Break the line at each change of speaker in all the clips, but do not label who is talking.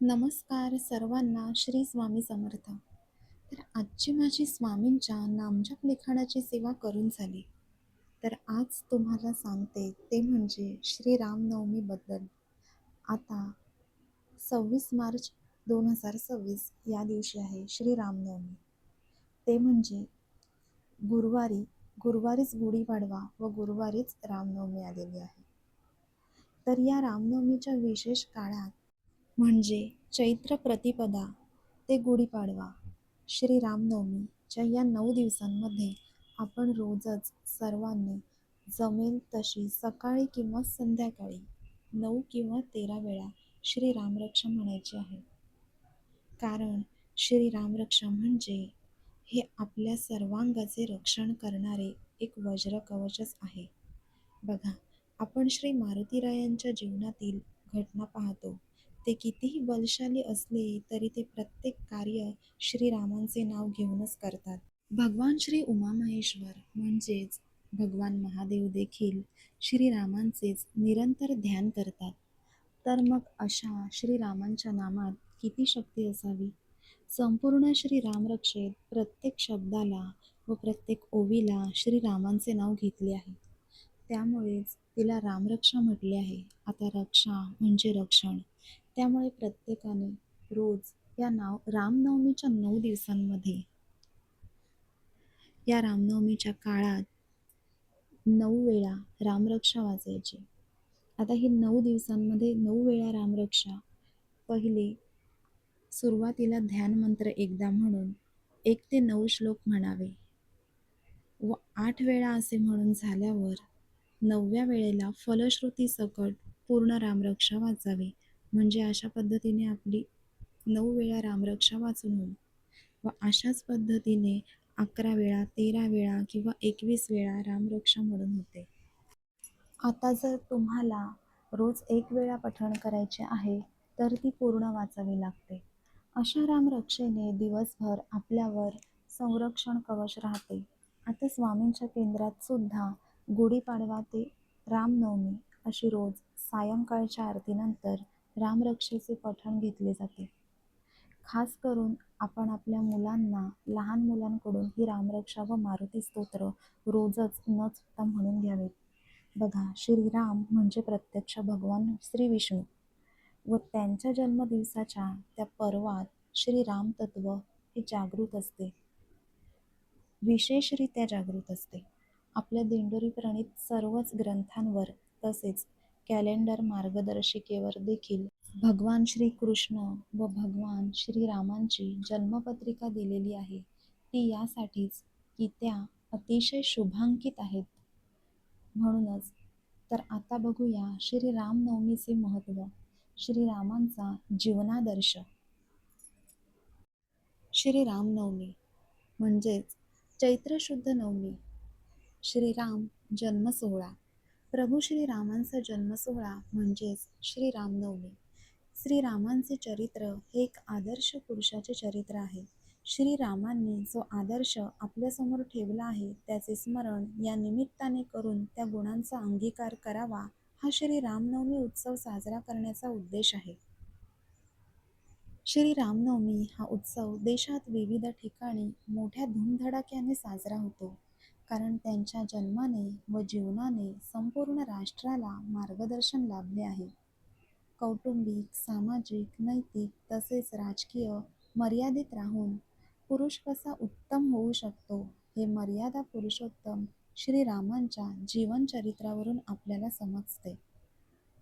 नमस्कार सर्वांना, श्री स्वामी समर्थ. तर आजची माझी स्वामींच्या नामजप लिखाणाची सेवा करून झाली. तर आज तुम्हाला सांगते ते म्हणजे श्री रामनवमीबद्दल. आता 26 मार्च 2026 या दिवशी आहे श्री रामनवमी. ते म्हणजे गुरुवारी गुरुवारीच गुढीपाडवा व गुरुवारीच रामनवमी आलेली आहे. तर या रामनवमीच्या विशेष काळात म्हणजे चैत्र प्रतिपदा ते गुढीपाडवा, श्री रामनवमीच्या या 9 दिवसांमध्ये आपण रोजच सर्वांनी जमेल तशी सकाळी किंवा संध्याकाळी 9 किंवा 13 वेळा श्री रामरक्षा म्हणायची आहे. कारण श्री रामरक्षा म्हणजे हे आपल्या सर्वांगाचे रक्षण करणारे एक वज्र कवचच आहे. बघा, आपण श्री मारुतीरायांच्या जीवनातील घटना पाहतो. ते कितीही बलशाली असले तरी ते प्रत्येक कार्य श्रीरामांचे नाव घेऊनच करतात. भगवान श्री उमामहेश्वर म्हणजेच भगवान महादेव देखील श्रीरामांचेच निरंतर ध्यान करतात. तर मग अशा श्रीरामांच्या नामात किती शक्ती असावी. संपूर्ण श्रीरामरक्षेत प्रत्येक शब्दाला व प्रत्येक ओवीला श्रीरामांचे नाव घेतले आहे. त्यामुळेच तिला रामरक्षा म्हटले आहे. आता रक्षा म्हणजे रक्षण. त्यामुळे प्रत्येकाने रोज रामनवमीच्या 9 दिवसांमध्ये या रामनवमीच्या काळात 9 वेळा रामरक्षा वाचायची. आता ही 9 दिवसांमध्ये 9 वेळा रामरक्षा. पहिले सुरुवातीला ध्यानमंत्र एकदा म्हणून 1 ते 9 श्लोक म्हणावे व 8 वेळा असे म्हणून झाल्यावर 9व्या वेळेला फलश्रुती सकट पूर्ण रामरक्षा वाचावी. म्हणजे अशा पद्धतीने आपली 9 वेळा रामरक्षा वाचून होईल. व अशाच पद्धतीने 11 वेळा, 13 वेळा किंवा 21 वेळा रामरक्षा म्हणून होते. आता जर तुम्हाला रोज 1 वेळा पठण करायचे आहे तर ती पूर्ण वाचावी लागते. अशा रामरक्षेने दिवसभर आपल्यावर संरक्षण कवच राहते. आता स्वामींच्या केंद्रात सुद्धा गुढीपाडवा ते रामनवमी अशी रोज सायंकाळच्या आरतीनंतर रामरक्षेचे पठण घेतले जाते. खास करून आपण आपल्या मुलांना, लहान मुलांकडून ही रामरक्षा व मारुती स्तोत्र रोजच न चुकता म्हणून घ्यावेत. बघा, श्रीराम म्हणजे प्रत्यक्ष भगवान श्री विष्णू व त्यांच्या जन्मदिवसाच्या त्या पर्वात श्रीराम तत्व हे जागृत असते, विशेषरित्या जागृत असते. आपल्या दिंडोरी प्रणीत सर्वच ग्रंथांवर तसेच कॅलेंडर मार्गदर्शिकेवर देखील भगवान श्रीकृष्ण व भगवान श्रीरामांची जन्मपत्रिका दिलेली आहे. ती यासाठीच की त्या अतिशय शुभांकित आहेत. म्हणूनच तर आता बघूया श्री रामनवमीचे महत्त्व, श्रीरामांचा जीवनादर्श. श्री रामनवमी म्हणजेच चैत्र शुद्ध नवमी, श्रीराम जन्मसोहळा. प्रभू श्रीरामांचा जन्मसोहळा म्हणजेच श्री रामनवमी. श्रीरामांचे चरित्र हे एक आदर्श पुरुषाचे चरित्र आहे. श्रीरामांनी जो आदर्श आपल्यासमोर ठेवला आहे त्याचे स्मरण या निमित्ताने करून त्या गुणांचा अंगीकार करावा, हा श्री रामनवमी उत्सव साजरा करण्याचा उद्देश आहे. श्री रामनवमी हा उत्सव देशात विविध ठिकाणी मोठ्या धूमधडाक्याने साजरा होतो. कारण त्यांच्या जन्माने व जीवनाने संपूर्ण राष्ट्राला मार्गदर्शन लाभले आहे. कौटुंबिक, सामाजिक, नैतिक तसेच राजकीय मर्यादित राहून पुरुष कसा उत्तम होऊ शकतो हे मर्यादा पुरुषोत्तम श्रीरामांच्या जीवनचरित्रावरून आपल्याला समजते.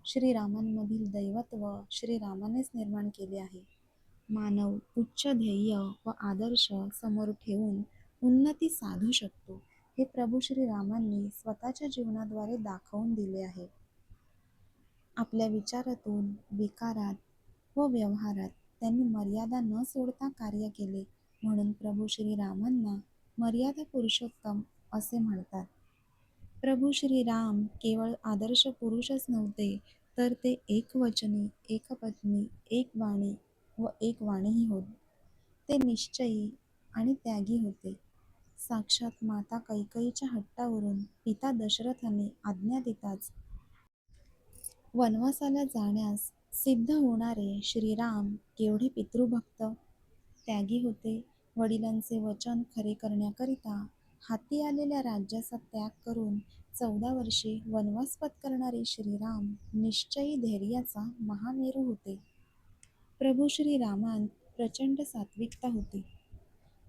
श्रीरामांमधील दैवत्व श्रीरामानेच निर्माण केले आहे. मानव उच्च ध्येय व आदर्श समोर ठेवून उन्नती साधू शकतो हे प्रभू श्रीरामांनी स्वतःच्या जीवनाद्वारे दाखवून दिले आहे. आपल्या विचारातून, विकारात व व्यवहारात त्यांनी मर्यादा न सोडता कार्य केले, म्हणून प्रभू श्रीरामांना मर्यादा पुरुषोत्तम असे म्हणतात. प्रभू श्रीराम केवळ आदर्श पुरुषच नव्हते, तर ते एकवचनी, एकपत्नी, एक वाणी व एक वाणीही होत. ते निश्चयी आणि त्यागी होते. साक्षात माता कैकेयीच्या हट्टावरून पिता दशरथाने आज्ञा देताच वनवासाला जाण्यास सिद्ध होणारे श्रीराम केवढे पितृभक्त, त्यागी होते. वडिलांचे वचन खरे करण्याकरिता हाती आलेल्या राज्याचा त्याग करून 14 वर्षे वनवास पत्करणारे श्रीराम निश्चयी धैर्याचा महामेरू होते. प्रभू श्रीरामांत प्रचंड सात्विकता होती.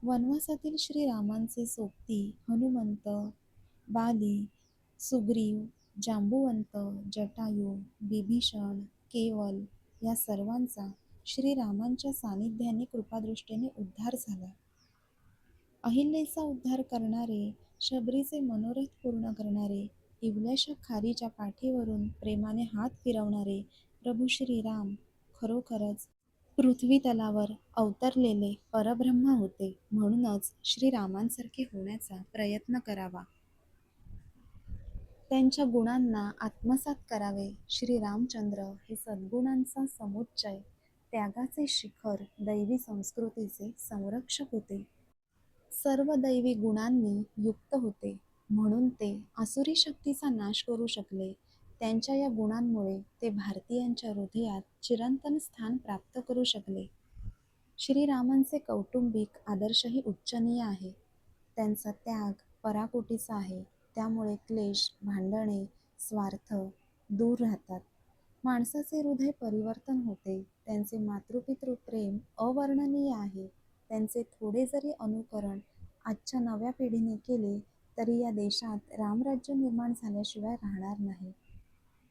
वनवासातील श्रीरामांचे सोबती हनुमंत, बाली, सुग्रीव, जांबुवंत, जटायू, बिभीषण, केवल या सर्वांचा श्रीरामांच्या सानिध्याने कृपादृष्टीने उद्धार झाला. अहिल्याचा उद्धार करणारे, शबरीचे मनोरथ पूर्ण करणारे, इवल्याशा खारीच्या पाठीवरून प्रेमाने हात फिरवणारे प्रभू श्रीराम खरोखरच पृथ्वीतलावर अवतरलेले परब्रह्म होते. म्हणूनच श्रीरामांसारखे होण्याचा प्रयत्न करावा. त्यांच्या गुणांना आत्मसात करावे. श्रीरामचंद्र हे सद्गुणांचा समुच्चय, त्यागाचे शिखर, दैवी संस्कृतीचे संरक्षक होते. सर्व दैवी गुणांनी युक्त होते. म्हणून ते आसुरी शक्तीचा नाश करू शकले. त्यांच्या या गुणांमुळे ते भारतीयांच्या हृदयात चिरंतन स्थान प्राप्त करू शकले. श्रीरामांचे कौटुंबिक आदर्शही उच्चनीय आहे. त्यांचा त्याग पराकोटीचा आहे. त्यामुळे क्लेश, भांडणे, स्वार्थ दूर राहतात. माणसाचे हृदय परिवर्तन होते. त्यांचे मातृपितृ प्रेम अवर्णनीय आहे. त्यांचे थोडे जरी अनुकरण आजच्या नव्या पिढीने केले तरी या देशात रामराज्य निर्माण झाल्याशिवाय राहणार नाही.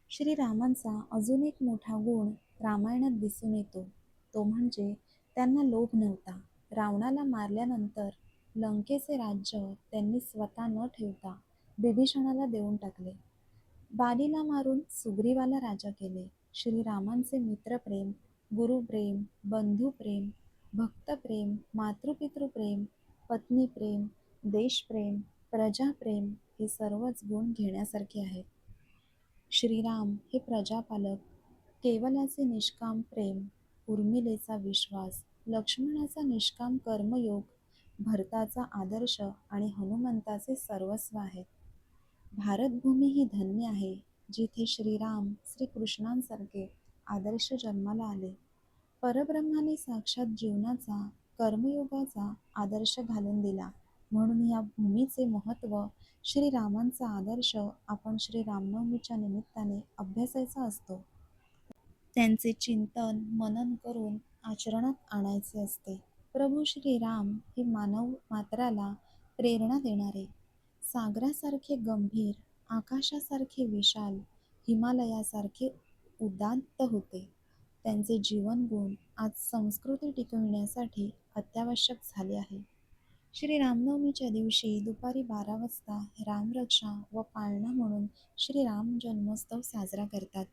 श्रीरामांचा अजून एक मोठा गुण रामायणात दिसून येतो. तो म्हणजे त्यांना लोभ नव्हता. रावणाला मारल्यानंतर लंकेचे राज्य त्यांनी स्वतः न ठेवता बिभीषणाला देऊन टाकले. बालीला मारून सुग्रीवाला राजा केले. श्रीरामांचे मित्रप्रेम, गुरुप्रेम, बंधुप्रेम, भक्तप्रेम, मातृपितृप्रेम, पत्नीप्रेम, देशप्रेम, प्रजाप्रेम हे सर्वच गुण घेण्यासारखे आहेत. श्रीराम हे प्रजापालक, केवलाचे निष्काम प्रेम, उर्मिलेचा विश्वास, लक्ष्मणाचा निष्काम कर्मयोग, भरताचा आदर्श आणि हनुमंताचे सर्वस्व आहेत. भारतभूमी ही धन्य आहे, जिथे श्रीराम श्रीकृष्णांसारखे आदर्श जन्माला आले. परब्रह्माने साक्षात जीवनाचा, कर्मयोगाचा आदर्श घालून दिला. म्हणून या भूमीचे महत्त्व, श्रीरामांचा आदर्श आपण श्री रामनवमीच्या निमित्ताने अभ्यासायचा असतो. त्यांचे चिंतन मनन करून आचरणात आणायचे असते. प्रभू श्रीराम हे मानव मात्राला प्रेरणा देणारे, सागरासारखे गंभीर, आकाशासारखे विशाल, हिमालयासारखे उदात्त होते. त्यांचे जीवनगुण आज संस्कृती टिकविण्यासाठी अत्यावश्यक झाले आहे. श्री रामनवमीच्या दिवशी दुपारी 12 वाजता रामरक्षा व पाळणा म्हणून श्रीराम जन्मोत्सव साजरा करतात.